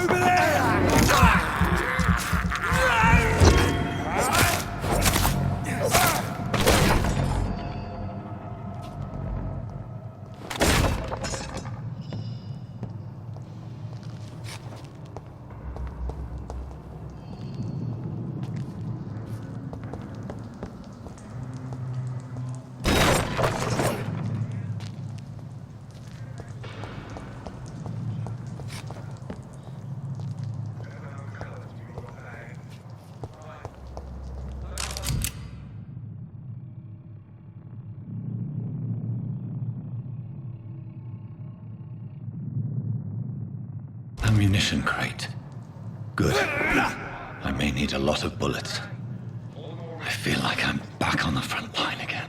Over there! Ammunition crate. Good. I may need a lot of bullets. I feel like I'm back on the front line again.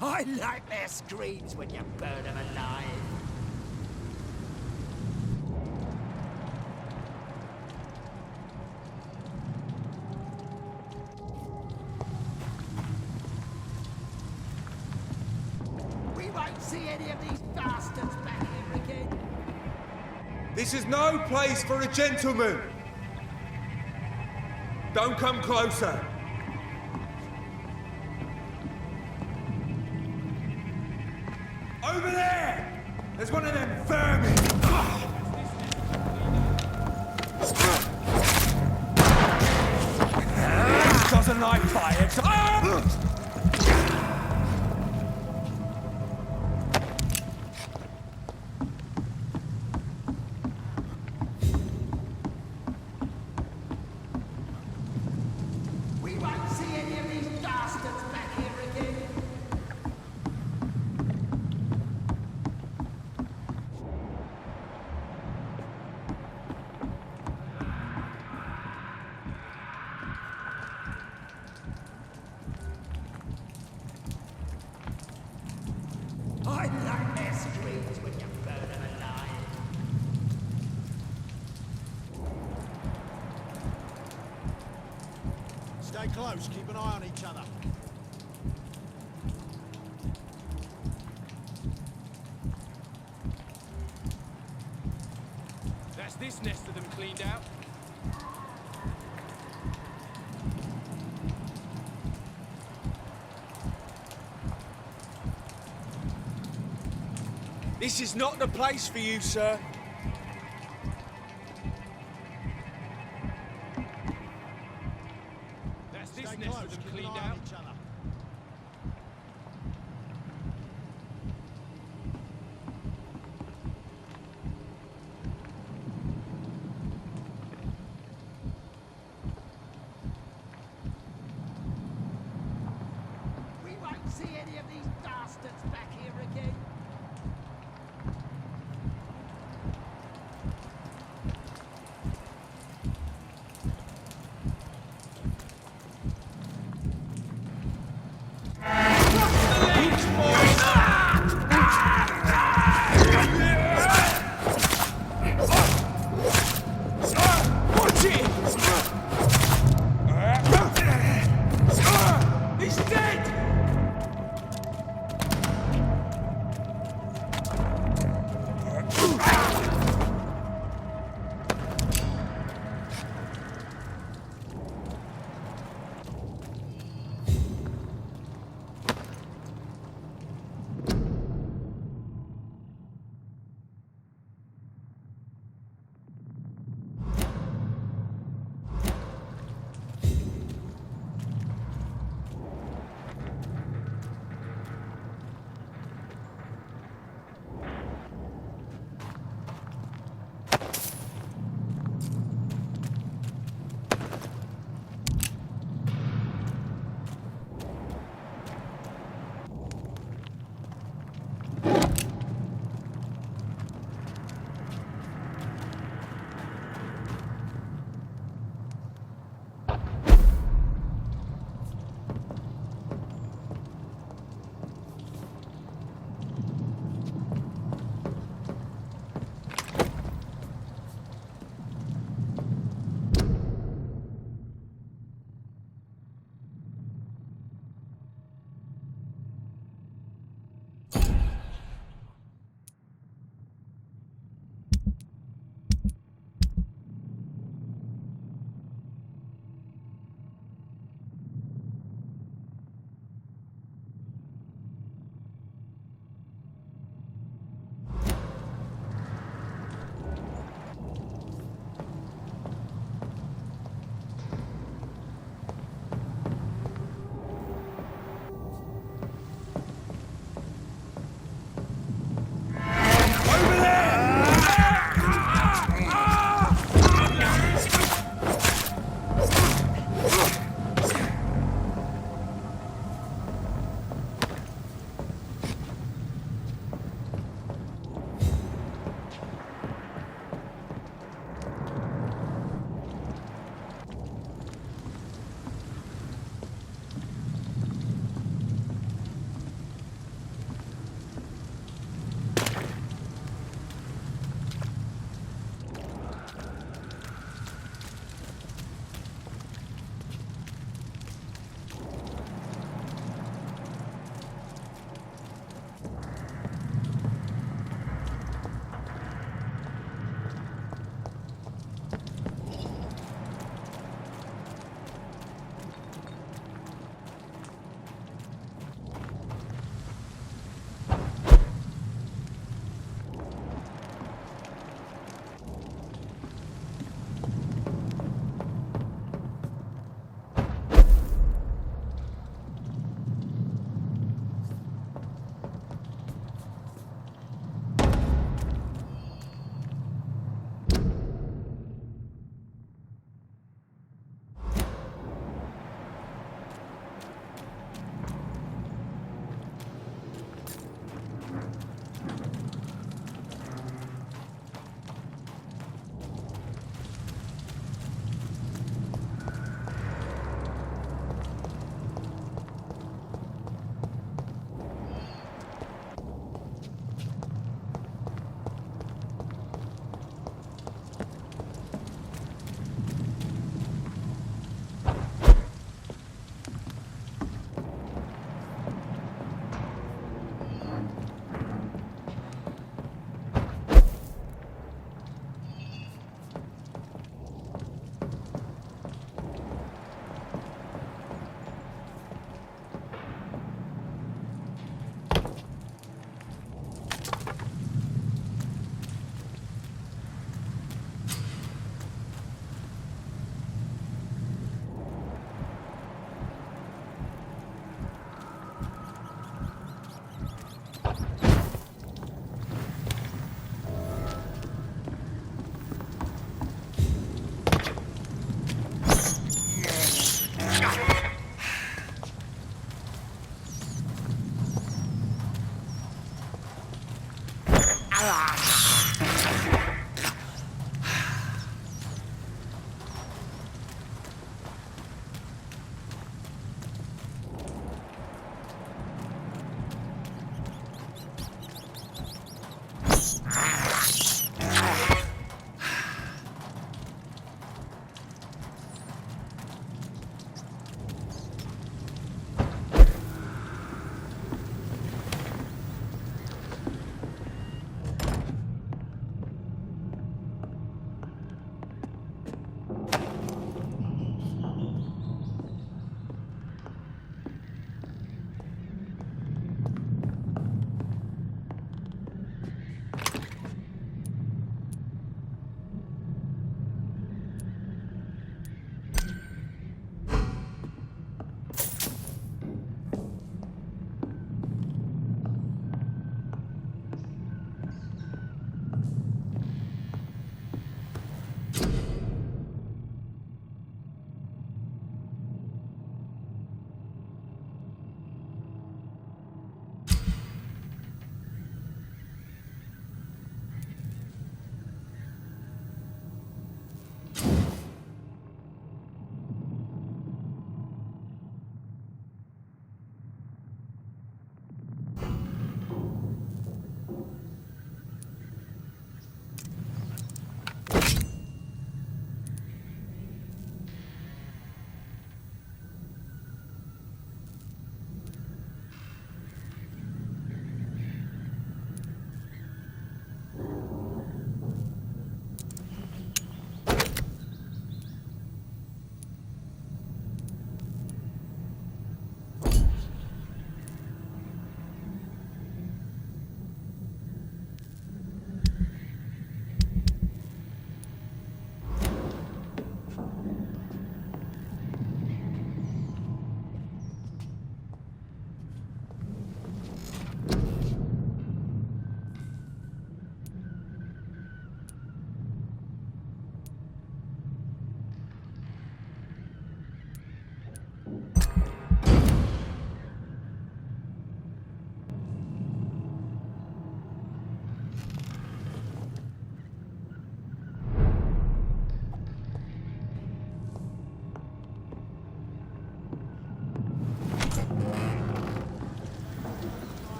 I like their screams when you burn them alive. We won't see any of these bastards back here again. This is no place for a gentleman! Don't come closer! Over there! There's one of them vermin! Doesn't like fire. We won't see any of these bastards back here again. I like their screams when you burn them alive. Stay close, keep an eye on each other. That's this nest of them cleaned out. This is not the place for you, sir. That's this Stay nest close, of them keep an cleaned eye out. on each other. We won't see any of these bastards back here again.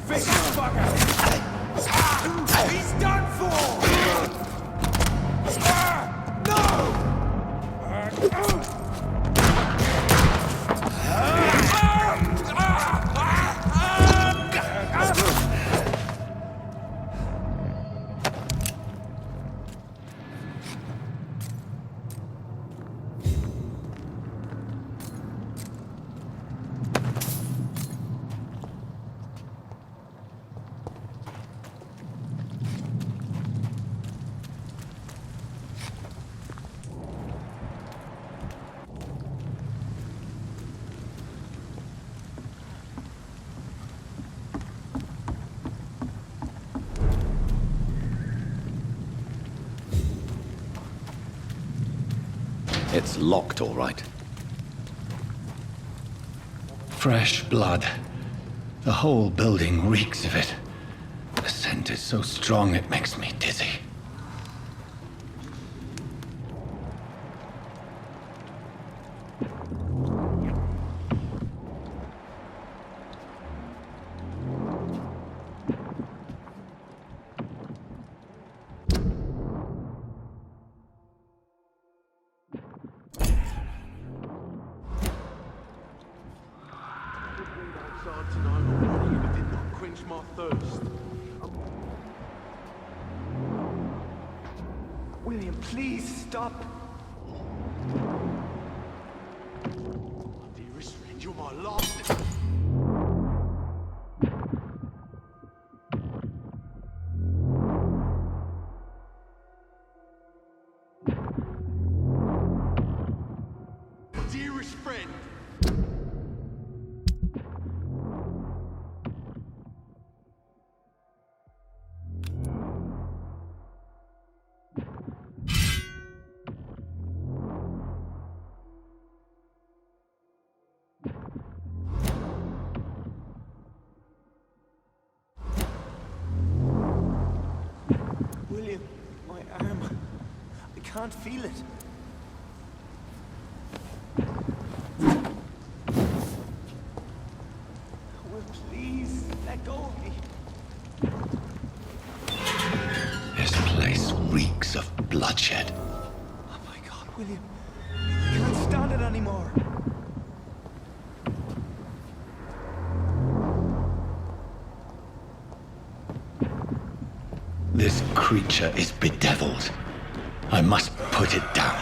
This fucker! He's done for! No! It's locked, all right. Fresh blood. The whole building reeks of it. The scent is so strong it makes me dizzy. William, please stop. Dearest friend, you're my last. Dearest friend. William, my arm. I can't feel it. Will, please, let go of me. This place reeks of bloodshed. Oh my God, William. I can't stand it anymore. This creature is bedeviled. I must put it down.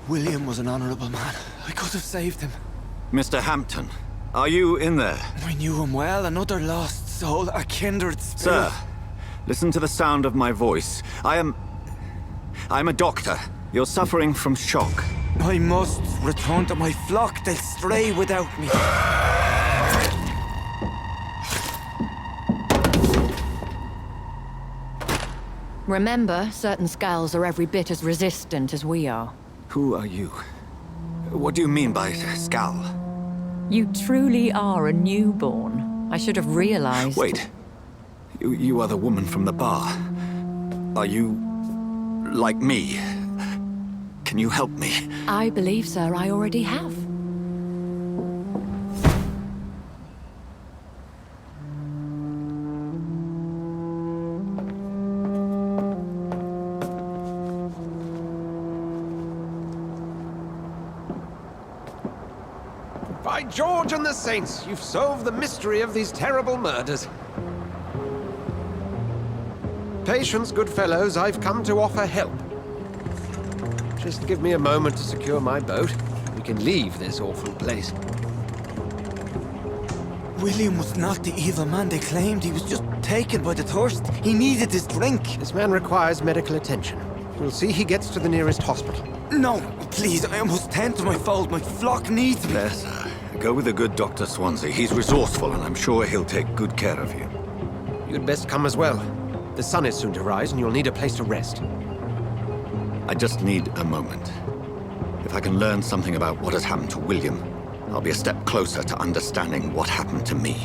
William was an honorable man. I could have saved him. Mr. Hampton, are you in there? I knew him well, another lost soul, a kindred spirit. Sir, listen to the sound of my voice. I'm a doctor. You're suffering from shock. I must return to my flock. They'll stray without me. Remember, certain skulls are every bit as resistant as we are. Who are you? What do you mean by skull? You truly are a newborn. I should have realized. Wait. You are the woman from the bar. Are you like me? Can you help me? I believe, sir, I already have. By George and the Saints, you've solved the mystery of these terrible murders. patience, good fellows. I've come to offer help. Just give me a moment to secure my boat. We can leave this awful place. William was not the evil man they claimed. He was just taken by the thirst. He needed his drink. This man requires medical attention. We'll see he gets to the nearest hospital. No, please, I must tend to my fold. My flock needs me. There, sir. Go with the good Dr. Swansea. He's resourceful, and I'm sure he'll take good care of you. You'd best come as well. The sun is soon to rise, and you'll need a place to rest. I just need a moment. If I can learn something about what has happened to William, I'll be a step closer to understanding what happened to me.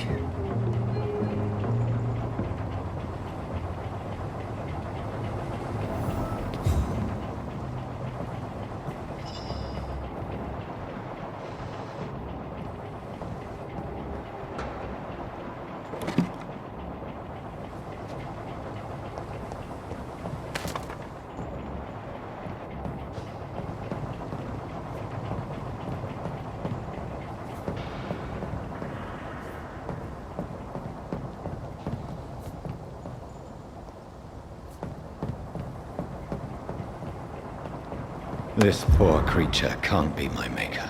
This poor creature can't be my maker.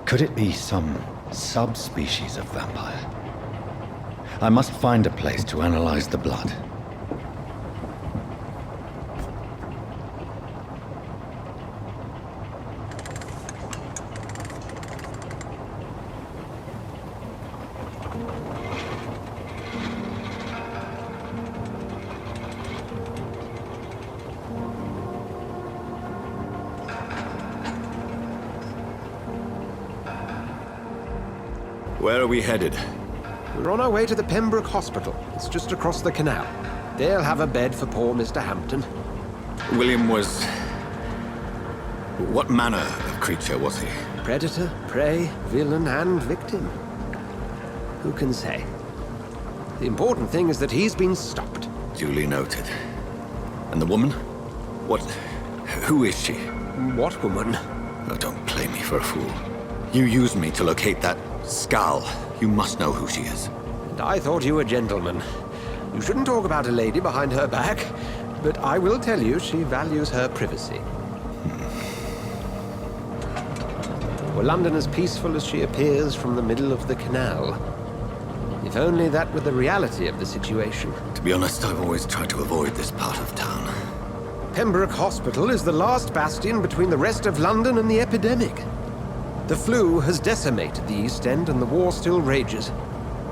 Could it be some subspecies of vampire? I must find a place to analyze the blood. Where are we headed? We're on our way to the Pembroke Hospital. It's just across the canal. They'll have a bed for poor Mr. Hampton. William was... What manner of creature was he? Predator, prey, villain, and victim. Who can say? The important thing is that he's been stopped. Duly noted. And the woman? What... Who is she? What woman? Oh, don't play me for a fool. You used me to locate that skull. You must know who she is. And I thought you a gentleman. You shouldn't talk about a lady behind her back, but I will tell you she values her privacy. Were London as peaceful as she appears from the middle of the canal? If only that were the reality of the situation. To be honest, I've always tried to avoid this part of town. Pembroke Hospital is the last bastion between the rest of London and the epidemic. The flu has decimated the East End and the war still rages.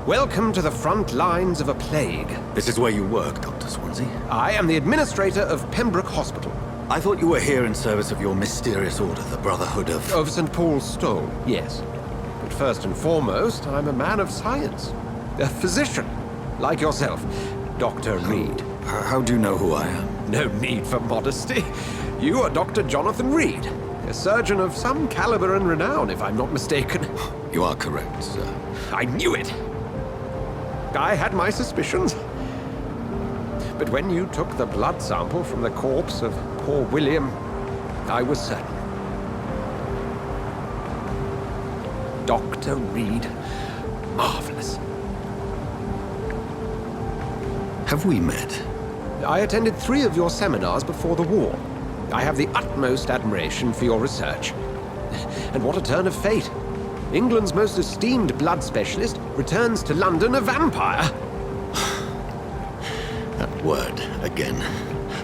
Welcome to the front lines of a plague. This is where you work, Dr. Swansea? I am the administrator of Pembroke Hospital. I thought you were here in service of your mysterious order, the Brotherhood of... Of St. Paul's Stole, yes. But first and foremost, I'm a man of science. A physician, like yourself, Dr. Reed. How do you know who I am? No need for modesty. You are Dr. Jonathan Reed, a surgeon of some caliber and renown, if I'm not mistaken. You are correct, sir. I knew it! I had my suspicions. But when you took the blood sample from the corpse of poor William, I was certain. Dr. Reed. Marvelous. Have we met? I attended 3 of your seminars before the war. I have the utmost admiration for your research. And what a turn of fate. England's most esteemed blood specialist returns to London a vampire. That word, again,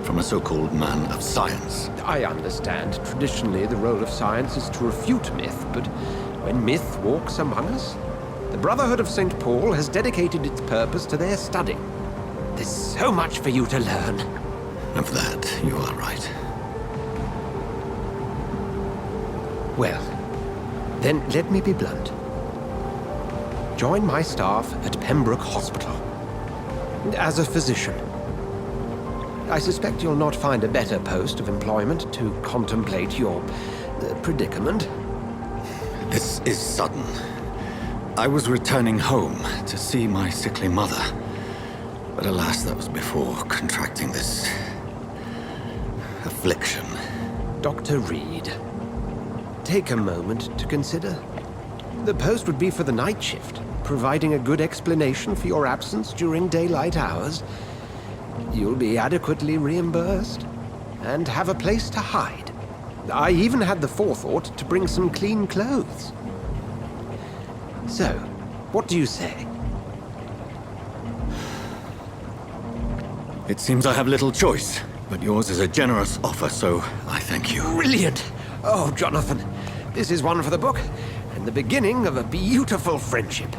from a so-called man of science. I understand. Traditionally, the role of science is to refute myth, but when myth walks among us, the Brotherhood of St. Paul has dedicated its purpose to their study. There's so much for you to learn. Of that, you are right. Well, then let me be blunt. Join my staff at Pembroke Hospital. As a physician. I suspect you'll not find a better post of employment to contemplate your predicament. This is sudden. I was returning home to see my sickly mother. But alas, that was before contracting this... affliction. Dr. Reed, take a moment to consider. The post would be for the night shift, providing a good explanation for your absence during daylight hours. You'll be adequately reimbursed and have a place to hide. I even had the forethought to bring some clean clothes. So, what do you say? It seems I have little choice, but yours is a generous offer, so I thank you. Brilliant! Oh, Jonathan, this is one for the book, and the beginning of a beautiful friendship.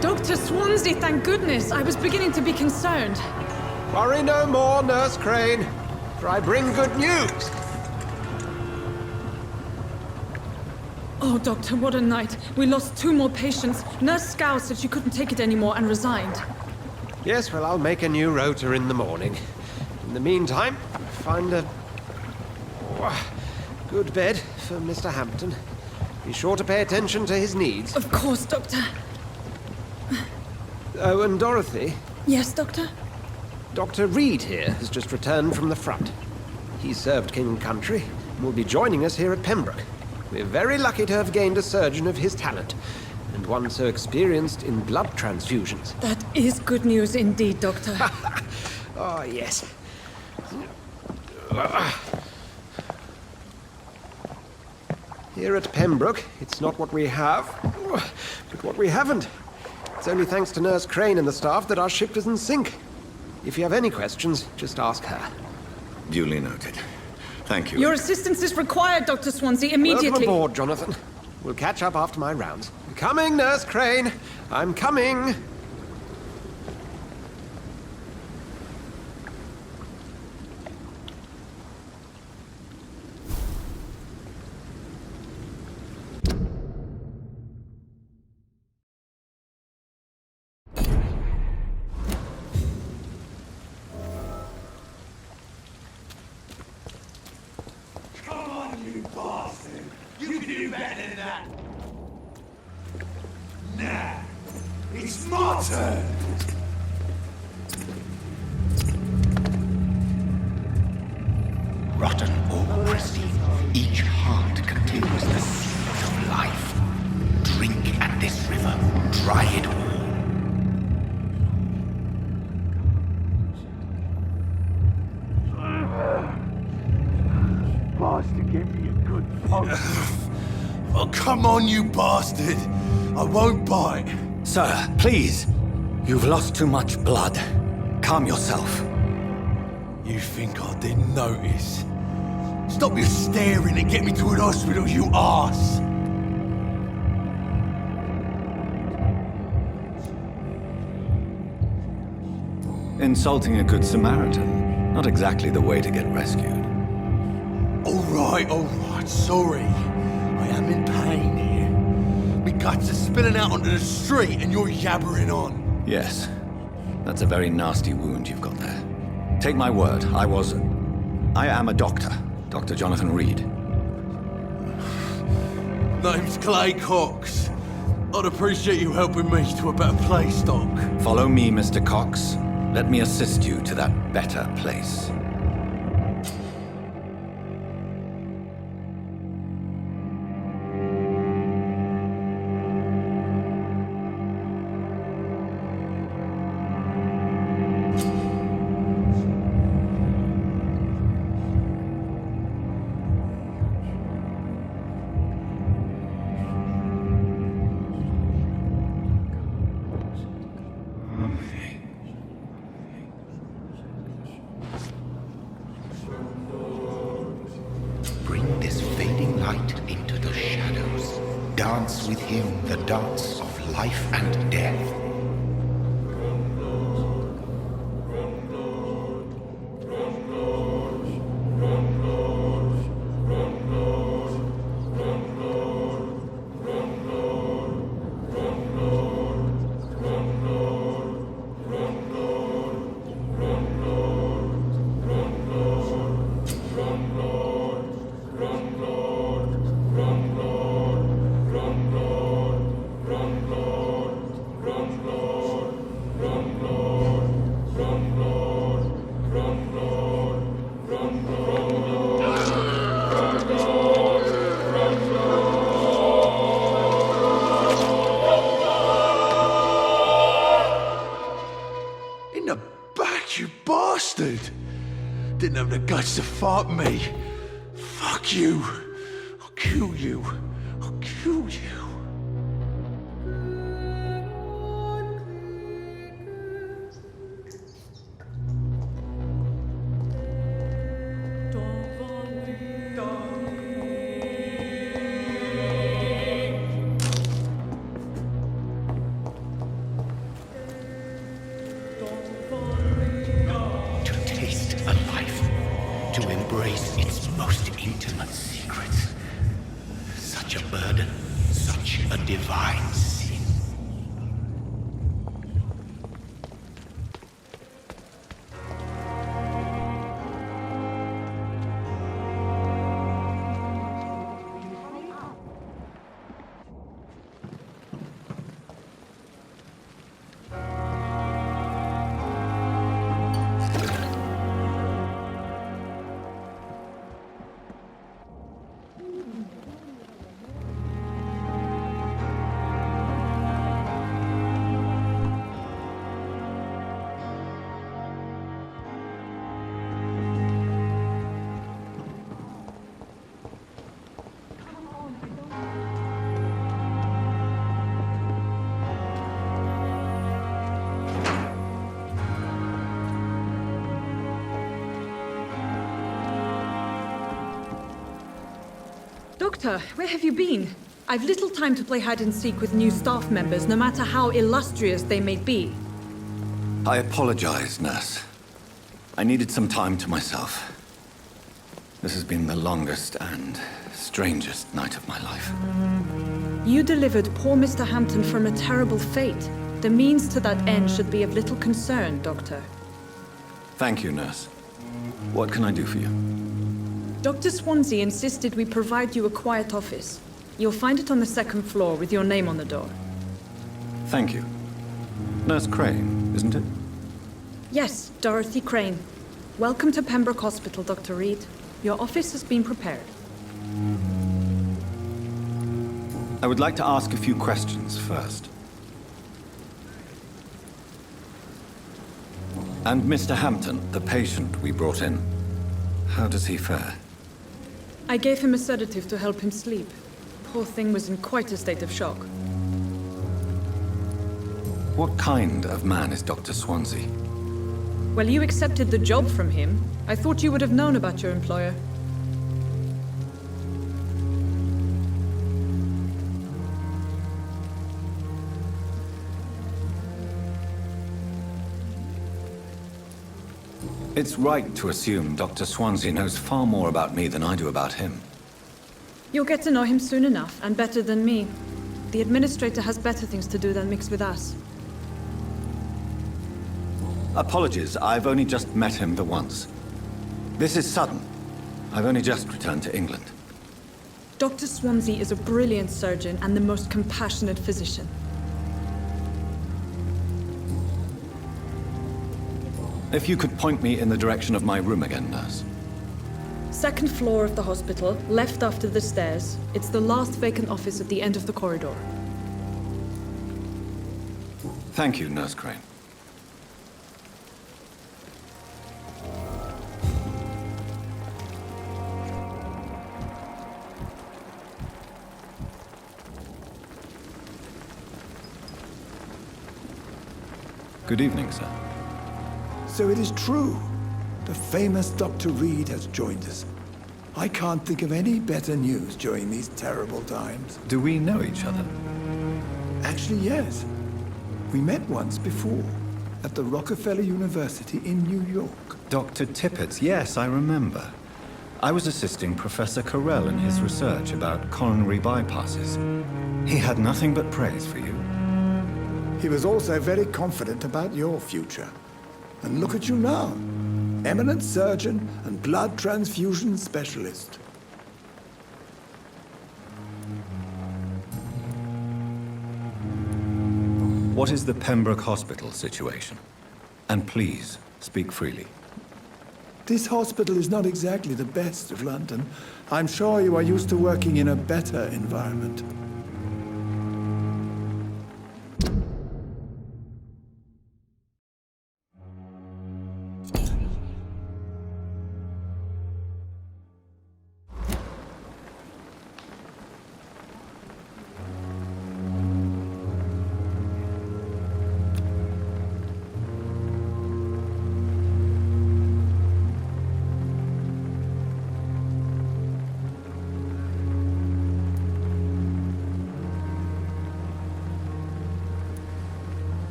Dr. Swansea, thank goodness. I was beginning to be concerned. Worry no more, Nurse Crane, for I bring good news. Oh, Doctor, what a night. We lost 2 more patients. Nurse Scow said she couldn't take it anymore and resigned. Yes, well, I'll make a new rota in the morning. In the meantime, find a good bed for Mr. Hampton. Be sure to pay attention to his needs. Of course, Doctor. Oh, and Dorothy, Yes, Doctor? Dr. Reed here has just returned from the front. He served King and Country and will be joining us here at Pembroke. We're very lucky to have gained a surgeon of his talent, and one so experienced in blood transfusions. That is good news indeed, Doctor. Oh, yes. Here at Pembroke, it's not what we have, but what we haven't. It's only thanks to Nurse Crane and the staff that our ship doesn't sink. If you have any questions, just ask her. Duly noted. Thank you. Your assistance is required, Dr. Swansea, immediately. Welcome aboard, Jonathan. We'll catch up after my rounds. I'm coming, Nurse Crane. I'm coming. Come on, you bastard! You can do better than that! Nah, it's my turn! Rotten or pristine, each heart contains the seeds of life. Drink at this river, dry it all. Bastard, give me a good poke. Oh, come on, you bastard! I won't bite. Sir, please. You've lost too much blood. Calm yourself. You think I didn't notice? Stop your staring and get me to an hospital, you arse! Insulting a good Samaritan. Not exactly the way to get rescued. All right, sorry. I am in pain here. My guts are spilling out onto the street and you're yabbering on. Yes. That's a very nasty wound you've got there. Take my word, I am a doctor. Dr. Jonathan Reed. Name's Clay Cox. I'd appreciate you helping me to a better place, Doc. Follow me, Mr. Cox. Let me assist you to that better place. Bring this fading light into the shadows. Dance with him the dance of life and death. You bastard! Didn't have the guts to fart me. Fuck you. I'll kill you. I'll kill you. Doctor, where have you been? I've little time to play hide-and-seek with new staff members, no matter how illustrious they may be. I apologize, nurse. I needed some time to myself. This has been the longest and strangest night of my life. You delivered poor Mr. Hampton from a terrible fate. The means to that end should be of little concern, Doctor. Thank you, nurse. What can I do for you? Dr. Swansea insisted we provide you a quiet office. You'll find it on the second floor with your name on the door. Thank you. Nurse Crane, isn't it? Yes, Dorothy Crane. Welcome to Pembroke Hospital, Dr. Reed. Your office has been prepared. I would like to ask a few questions first. And Mr. Hampton, the patient we brought in, how does he fare? I gave him a sedative to help him sleep. Poor thing was in quite a state of shock. What kind of man is Dr. Swansea? Well, you accepted the job from him. I thought you would have known about your employer. It's right to assume Dr. Swansea knows far more about me than I do about him. You'll get to know him soon enough, and better than me. The administrator has better things to do than mix with us. Apologies, I've only just met him the once. This is sudden. I've only just returned to England. Dr. Swansea is a brilliant surgeon and the most compassionate physician. If you could point me in the direction of my room again, nurse. Second floor of the hospital, left after the stairs. It's the last vacant office at the end of the corridor. Thank you, Nurse Crane. Good evening, sir. So it is true. The famous Dr. Reed has joined us. I can't think of any better news during these terrible times. Do we know each other? Actually, yes. We met once before, at the Rockefeller University in New York. Dr. Tippett, yes, I remember. I was assisting Professor Carell in his research about coronary bypasses. He had nothing but praise for you. He was also very confident about your future. And look at you now. Eminent surgeon and blood transfusion specialist. What is the Pembroke Hospital situation? And please, speak freely. This hospital is not exactly the best of London. I'm sure you are used to working in a better environment.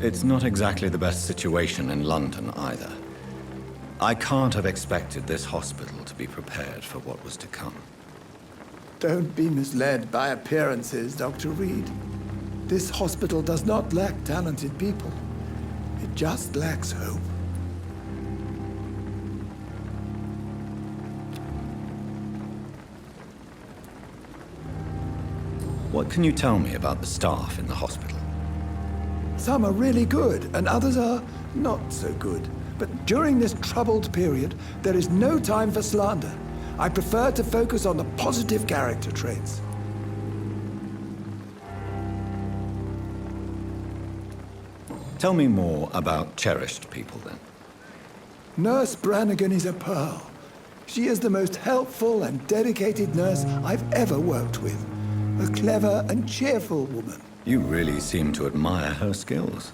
It's not exactly the best situation in London either. I can't have expected this hospital to be prepared for what was to come. Don't be misled by appearances, Dr. Reed. This hospital does not lack talented people. It just lacks hope. What can you tell me about the staff in the hospital? Some are really good, and others are not so good. But during this troubled period, there is no time for slander. I prefer to focus on the positive character traits. Tell me more about cherished people, then. Nurse Brannigan is a pearl. She is the most helpful and dedicated nurse I've ever worked with. A clever and cheerful woman. You really seem to admire her skills.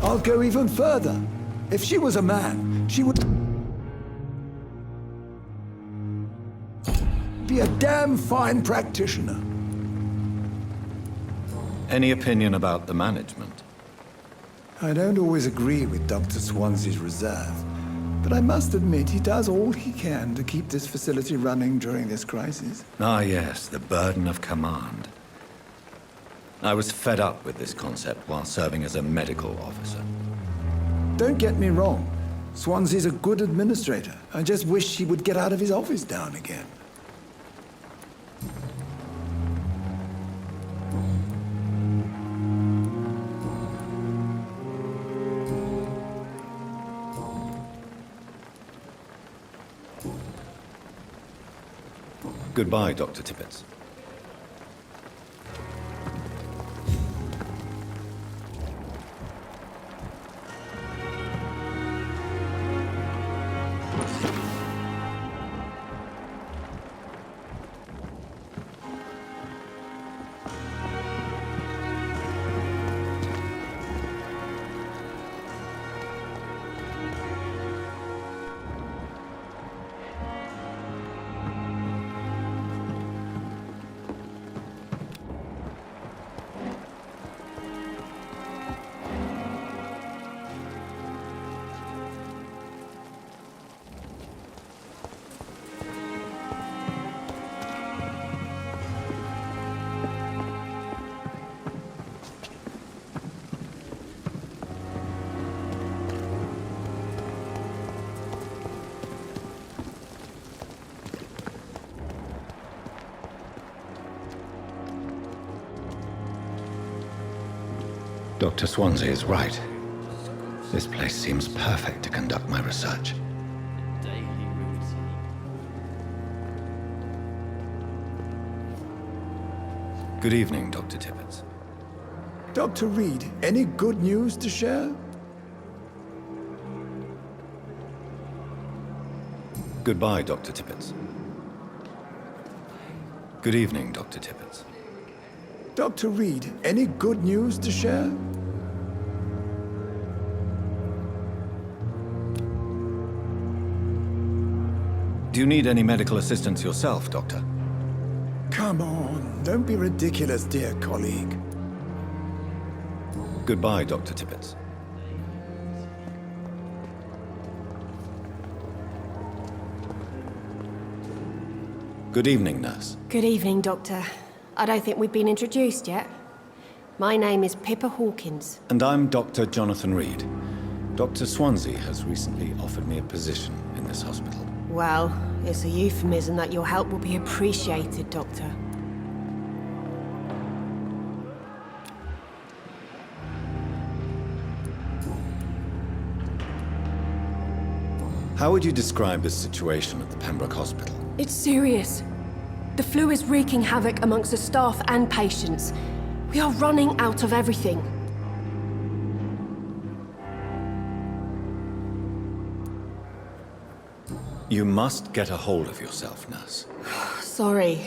I'll go even further. If she was a man, she would be a damn fine practitioner. Any opinion about the management? I don't always agree with Dr. Swansea's reserve, but I must admit he does all he can to keep this facility running during this crisis. Ah, yes, the burden of command. I was fed up with this concept while serving as a medical officer. Don't get me wrong. Swansea's a good administrator. I just wish he would get out of his office now and again. Goodbye, Dr. Tippett. Dr. Swansea is right. This place seems perfect to conduct my research. Good evening, Dr. Tippett. Dr. Reed, any good news to share? Goodbye, Dr. Tippett. Good evening, Dr. Tippett. Dr. Reed, any good news to share? Do you need any medical assistance yourself, Doctor? Come on, don't be ridiculous, dear colleague. Goodbye, Dr. Tippett. Good evening, nurse. Good evening, Doctor. I don't think we've been introduced yet. My name is Pippa Hawkins. And I'm Dr. Jonathan Reed. Dr. Swansea has recently offered me a position in this hospital. Well, it's a euphemism that your help will be appreciated, Doctor. How would you describe the situation at the Pembroke Hospital? It's serious. The flu is wreaking havoc amongst the staff and patients. We are running out of everything. You must get a hold of yourself, nurse. Sorry,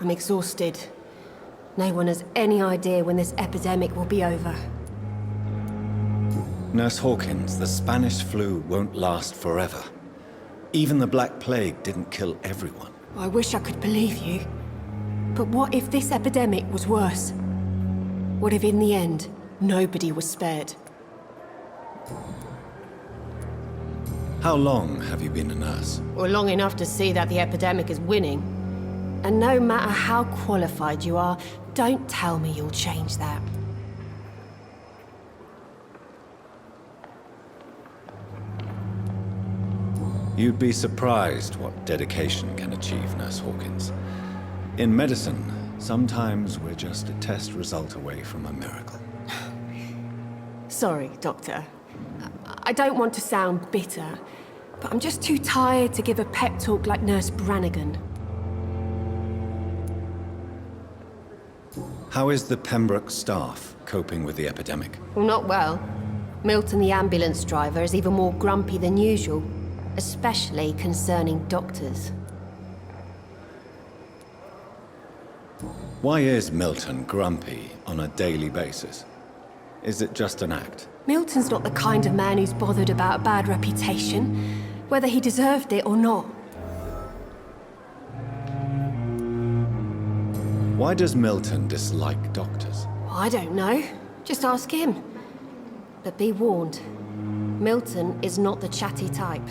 I'm exhausted. No one has any idea when this epidemic will be over. Nurse Hawkins, the Spanish flu won't last forever. Even the Black Plague didn't kill everyone. I wish I could believe you. But what if this epidemic was worse? What if in the end, nobody was spared? How long have you been a nurse? Well, long enough to see that the epidemic is winning. And no matter how qualified you are, don't tell me you'll change that. You'd be surprised what dedication can achieve, Nurse Hawkins. In medicine, sometimes we're just a test result away from a miracle. Sorry, Doctor. I don't want to sound bitter, but I'm just too tired to give a pep talk like Nurse Brannigan. How is the Pembroke staff coping with the epidemic? Well, not well. Milton, the ambulance driver, is even more grumpy than usual, especially concerning doctors. Why is Milton grumpy on a daily basis? Is it just an act? Milton's not the kind of man who's bothered about a bad reputation, whether he deserved it or not. Why does Milton dislike doctors? I don't know. Just ask him. But be warned, Milton is not the chatty type.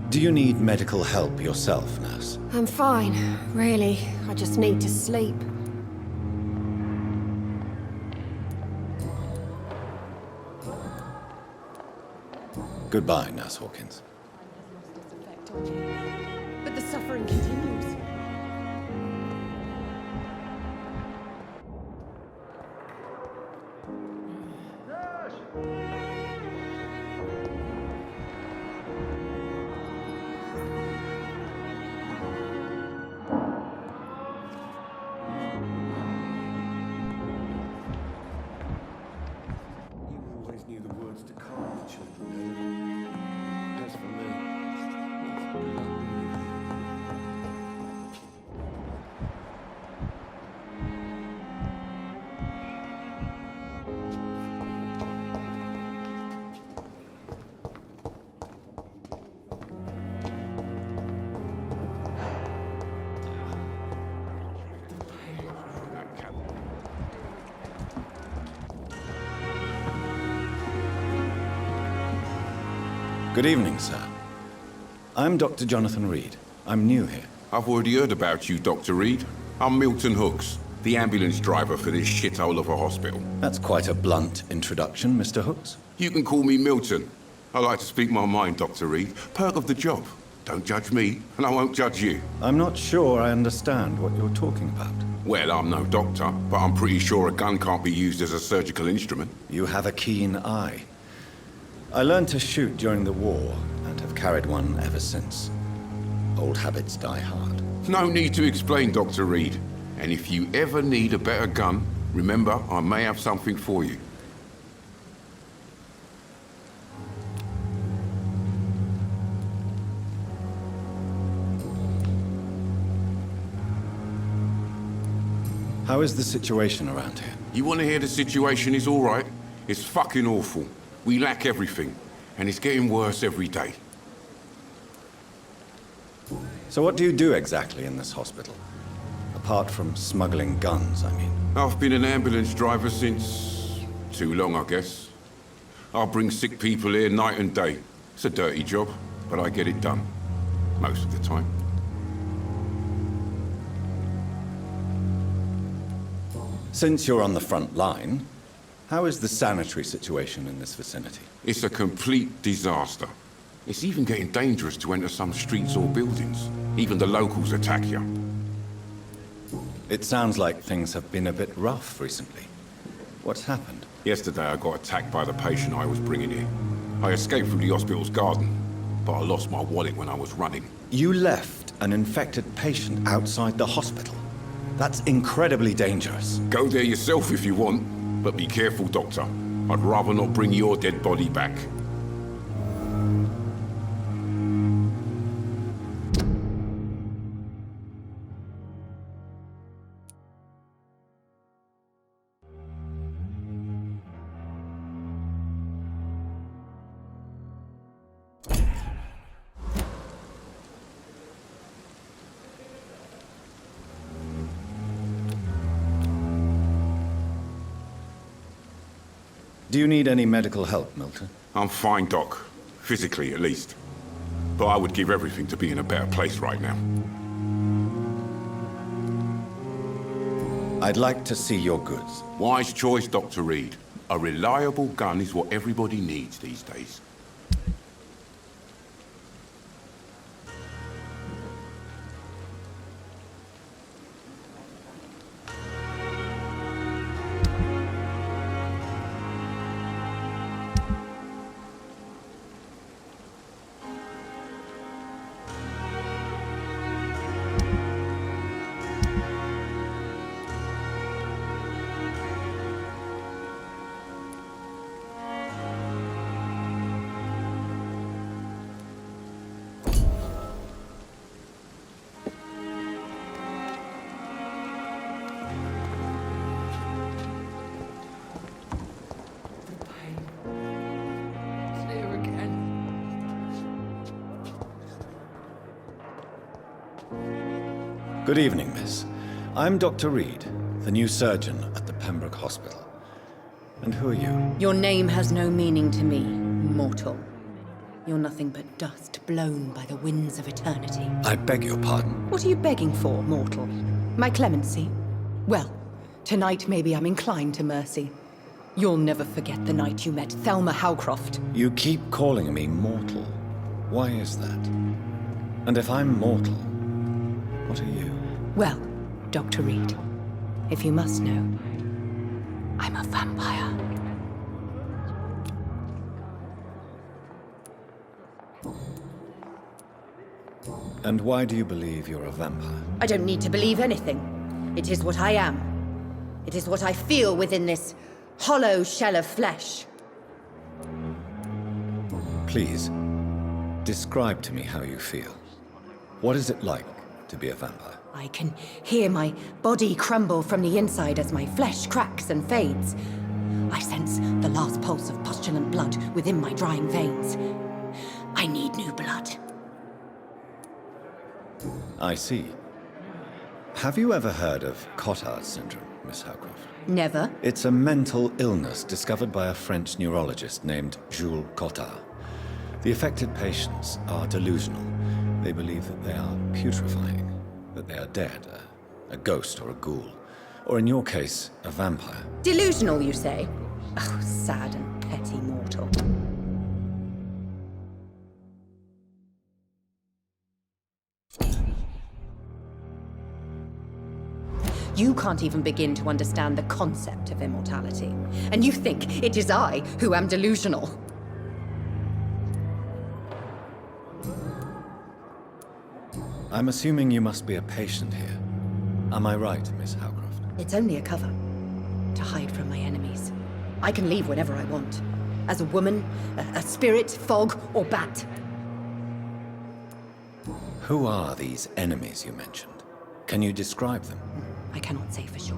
Do you need medical help yourself, nurse? I'm fine, really. I just need to sleep. Goodbye, Nurse Hawkins. But the suffering continues. Good evening, sir. I'm Dr. Jonathan Reed. I'm new here. I've already heard about you, Dr. Reed. I'm Milton Hooks, the ambulance driver for this shithole of a hospital. That's quite a blunt introduction, Mr. Hooks. You can call me Milton. I like to speak my mind, Dr. Reed. Perk of the job. Don't judge me, and I won't judge you. I'm not sure I understand what you're talking about. Well, I'm no doctor, but I'm pretty sure a gun can't be used as a surgical instrument. You have a keen eye. I learned to shoot during the war, and have carried one ever since. Old habits die hard. No need to explain, Dr. Reed. And if you ever need a better gun, remember, I may have something for you. How is the situation around here? You want to hear the situation is all right? It's fucking awful. We lack everything, and it's getting worse every day. So what do you do exactly in this hospital? Apart from smuggling guns, I mean. I've been an ambulance driver since... too long, I guess. I bring sick people here night and day. It's a dirty job, but I get it done. Most of the time. Since you're on the front line, how is the sanitary situation in this vicinity? It's a complete disaster. It's even getting dangerous to enter some streets or buildings. Even the locals attack you. It sounds like things have been a bit rough recently. What's happened? Yesterday I got attacked by the patient I was bringing here. I escaped through the hospital's garden, but I lost my wallet when I was running. You left an infected patient outside the hospital? That's incredibly dangerous. Go there yourself if you want, but be careful, Doctor. I'd rather not bring your dead body back. Do you need any medical help, Milton? I'm fine, Doc. Physically, at least. But I would give everything to be in a better place right now. I'd like to see your goods. Wise choice, Dr. Reed. A reliable gun is what everybody needs these days. Good evening, miss. I'm Dr. Reed, the new surgeon at the Pembroke Hospital. And who are you? Your name has no meaning to me, mortal. You're nothing but dust blown by the winds of eternity. I beg your pardon. What are you begging for, mortal? My clemency? Well, tonight maybe I'm inclined to mercy. You'll never forget the night you met Thelma Howcroft. You keep calling me mortal. Why is that? And if I'm mortal, what are you? Well, Dr. Reed, if you must know, I'm a vampire. And why do you believe you're a vampire? I don't need to believe anything. It is what I am. It is what I feel within this hollow shell of flesh. Please, describe to me how you feel. What is it like to be a vampire? I can hear my body crumble from the inside as my flesh cracks and fades. I sense the last pulse of pustulant blood within my drying veins. I need new blood. I see. Have you ever heard of Cotard syndrome, Miss Howcroft? Never. It's a mental illness discovered by a French neurologist named Jules Cotard. The affected patients are delusional. They believe that they are putrefying, that they are dead, a ghost or a ghoul, or in your case, a vampire. Delusional, you say? Oh, sad and petty mortal. You can't even begin to understand the concept of immortality. And you think it is I who am delusional. I'm assuming you must be a patient here. Am I right, Miss Howcroft? It's only a cover. To hide from my enemies. I can leave whenever I want. As a woman, a spirit, fog, or bat. Who are these enemies you mentioned? Can you describe them? I cannot say for sure.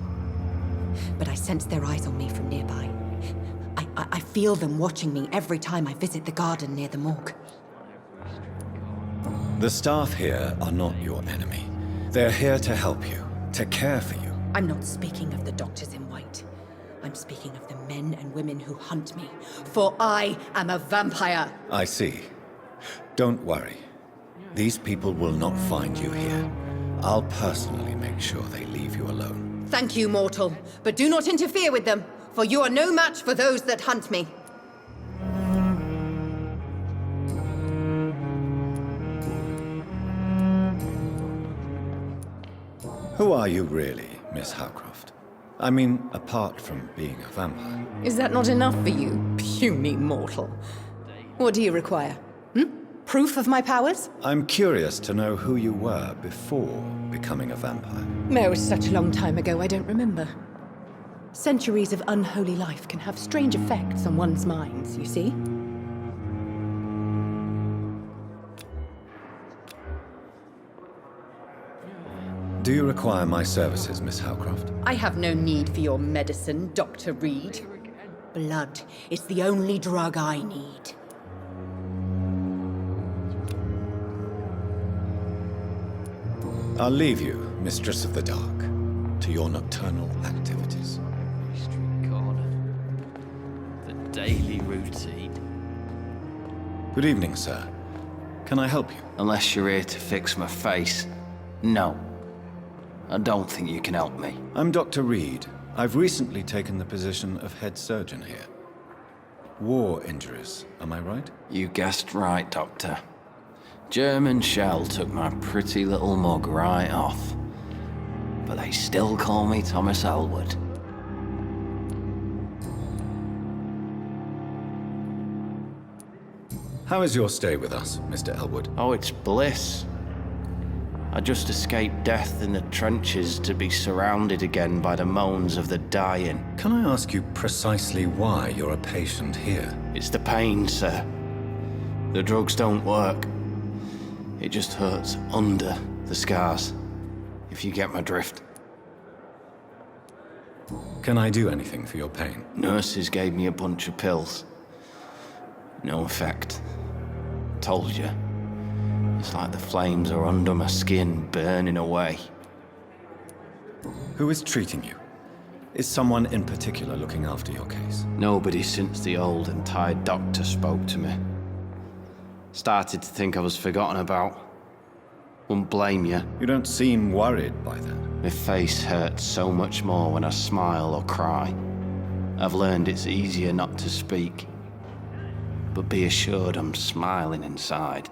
But I sense their eyes on me from nearby. I feel them watching me every time I visit the garden near the morgue. The staff here are not your enemy. They're here to help you, to care for you. I'm not speaking of the doctors in white. I'm speaking of the men and women who hunt me. For I am a vampire. I see. Don't worry. These people will not find you here. I'll personally make sure they leave you alone. Thank you, mortal. But do not interfere with them, for you are no match for those that hunt me. Who are you really, Miss Howcroft? I mean, apart from being a vampire. Is that not enough for you, puny mortal? What do you require? Proof of my powers? I'm curious to know who you were before becoming a vampire. No, it's such a long time ago, I don't remember. Centuries of unholy life can have strange effects on one's minds, you see? Do you require my services, Miss Howcroft? I have no need for your medicine, Dr. Reed. Blood is the only drug I need. I'll leave you, Mistress of the Dark, to your nocturnal activities. daily routine. Good evening, sir. Can I help you? Unless you're here to fix my face. No. I don't think you can help me. I'm Dr. Reed. I've recently taken the position of head surgeon here. War injuries, am I right? You guessed right, Doctor. German shell took my pretty little mug right off. But they still call me Thomas Elwood. How is your stay with us, Mr. Elwood? Oh, it's bliss. I just escaped death in the trenches to be surrounded again by the moans of the dying. Can I ask you precisely why you're a patient here? It's the pain, sir. The drugs don't work. It just hurts under the scars, if you get my drift. Can I do anything for your pain? Nurses gave me a bunch of pills. No effect. Told you. It's like the flames are under my skin, burning away. Who is treating you? Is someone in particular looking after your case? Nobody since the old and tired doctor spoke to me. Started to think I was forgotten about. Wouldn't blame you. You don't seem worried by that. My face hurts so much more when I smile or cry. I've learned it's easier not to speak. But be assured I'm smiling inside.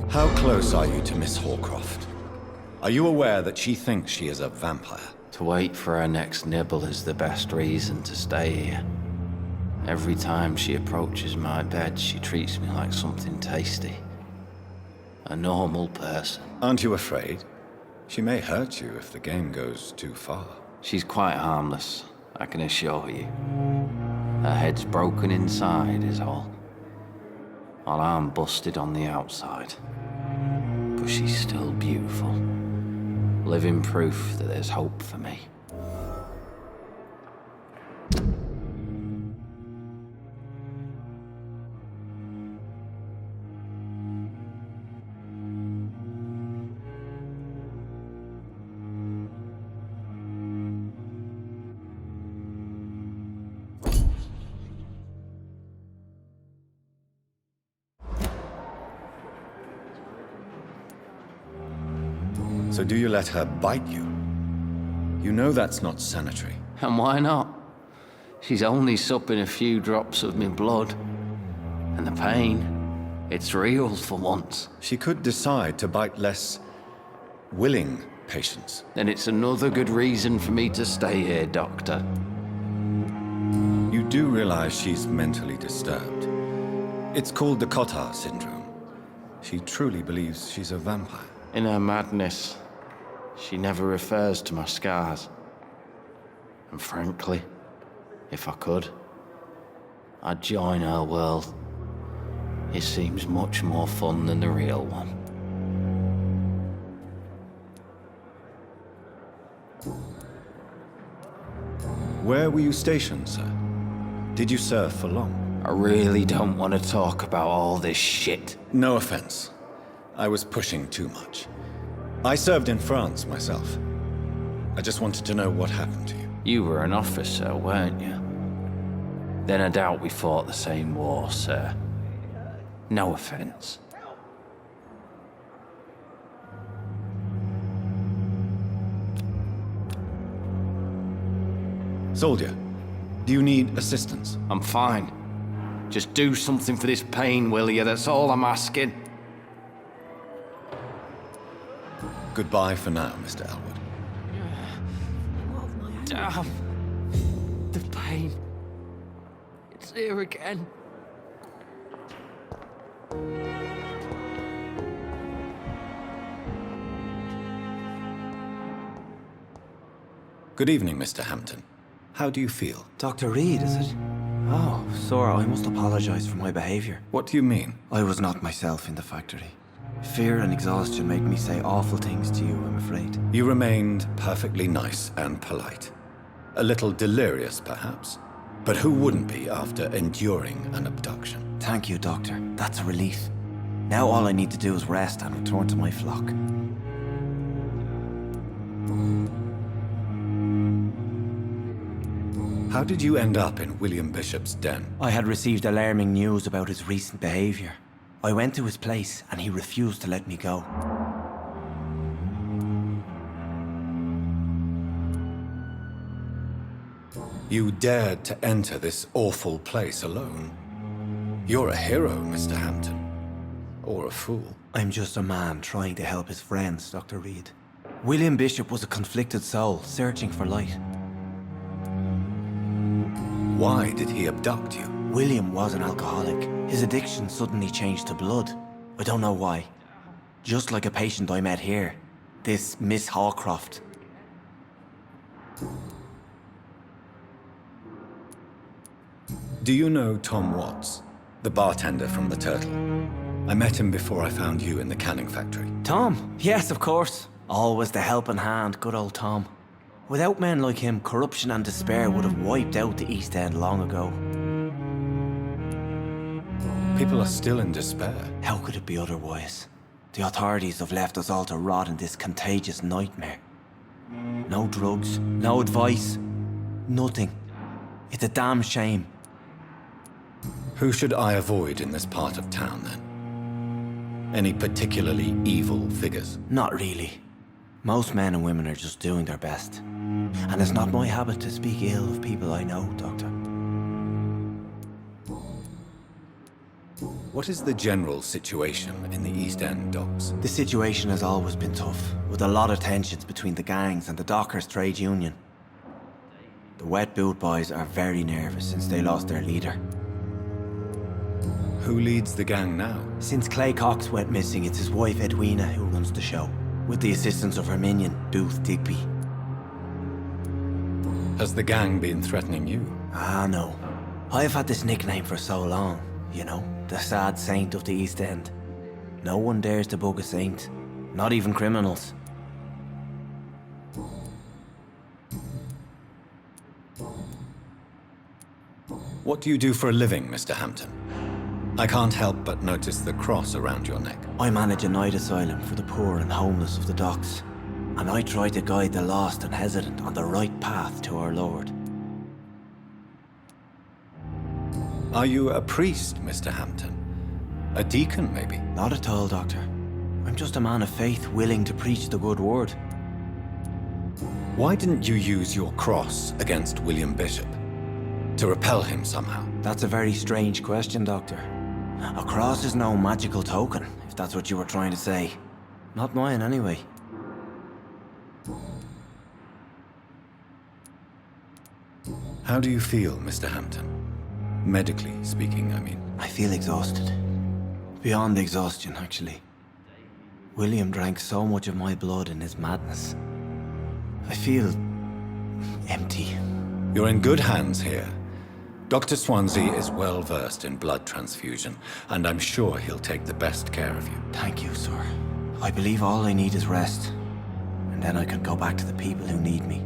How close are you to Miss Horcroft? Are you aware that she thinks she is a vampire? To wait for her next nibble is the best reason to stay here. Every time she approaches my bed, she treats me like something tasty. A normal person. Aren't you afraid? She may hurt you if the game goes too far. She's quite harmless, I can assure you. Her head's broken inside is all. While I'm busted on the outside. But she's still beautiful. Living proof that there's hope for me. So do you let her bite you? You know that's not sanitary. And why not? She's only supping a few drops of me blood. And the pain, it's real for once. She could decide to bite less willing patients. Then it's another good reason for me to stay here, Doctor. You do realize she's mentally disturbed. It's called the Cotard syndrome. She truly believes she's a vampire. In her madness, she never refers to my scars. And frankly, if I could, I'd join her world. It seems much more fun than the real one. Where were you stationed, sir? Did you serve for long? I really don't want to talk about all this shit. No offense. I was pushing too much. I served in France myself. I just wanted to know what happened to you. You were an officer, weren't you? Then I doubt we fought the same war, sir. No offense. Soldier, do you need assistance? I'm fine. Just do something for this pain, will you? That's all I'm asking. Goodbye for now, Mr. Elwood. Damn. The pain. It's here again. Good evening, Mr. Hampton. How do you feel? Dr. Reed, is it? Oh, sir, I must apologize for my behavior. What do you mean? I was not myself in the factory. Fear and exhaustion make me say awful things to you, I'm afraid. You remained perfectly nice and polite. A little delirious, perhaps. But who wouldn't be after enduring an abduction? Thank you, Doctor. That's a relief. Now all I need to do is rest and return to my flock. How did you end up in William Bishop's den? I had received alarming news about his recent behavior. I went to his place and he refused to let me go. You dared to enter this awful place alone. You're a hero, Mr. Hampton. Or a fool. I'm just a man trying to help his friends, Dr. Reed. William Bishop was a conflicted soul, searching for light. Why did he abduct you? William was an alcoholic. His addiction suddenly changed to blood. I don't know why. Just like a patient I met here. This Miss Hawcroft. Do you know Tom Watts? The bartender from the Turtle. I met him before I found you in the canning factory. Tom? Yes, of course. Always the helping hand, good old Tom. Without men like him, corruption and despair would have wiped out the East End long ago. People are still in despair. How could it be otherwise? The authorities have left us all to rot in this contagious nightmare. No drugs, no advice, nothing. It's a damn shame. Who should I avoid in this part of town, then? Any particularly evil figures? Not really. Most men and women are just doing their best. And it's not my habit to speak ill of people I know, Doctor. What is the general situation in the East End docks? The situation has always been tough, with a lot of tensions between the gangs and the dockers' trade union. The wet boot boys are very nervous since they lost their leader. Who leads the gang now? Since Clay Cox went missing, it's his wife Edwina who runs the show, with the assistance of her minion, Booth Digby. Has the gang been threatening you? Ah, no. I've had this nickname for so long, you know, the sad saint of the East End. No one dares to bug a saint, not even criminals. What do you do for a living, Mr. Hampton? I can't help but notice the cross around your neck. I manage a night asylum for the poor and homeless of the docks, and I try to guide the lost and hesitant on the right path to our Lord. Are you a priest, Mr. Hampton? A deacon, maybe? Not at all, Doctor. I'm just a man of faith willing to preach the good word. Why didn't you use your cross against William Bishop? To repel him somehow? That's a very strange question, Doctor. A cross is no magical token, if that's what you were trying to say. Not mine, anyway. How do you feel, Mr. Hampton? Medically speaking, I mean. I feel exhausted. Beyond exhaustion, actually. William drank so much of my blood in his madness. I feel empty. You're in good hands here. Dr. Swansea is well versed in blood transfusion, and I'm sure he'll take the best care of you. Thank you, sir. I believe all I need is rest, and then I can go back to the people who need me.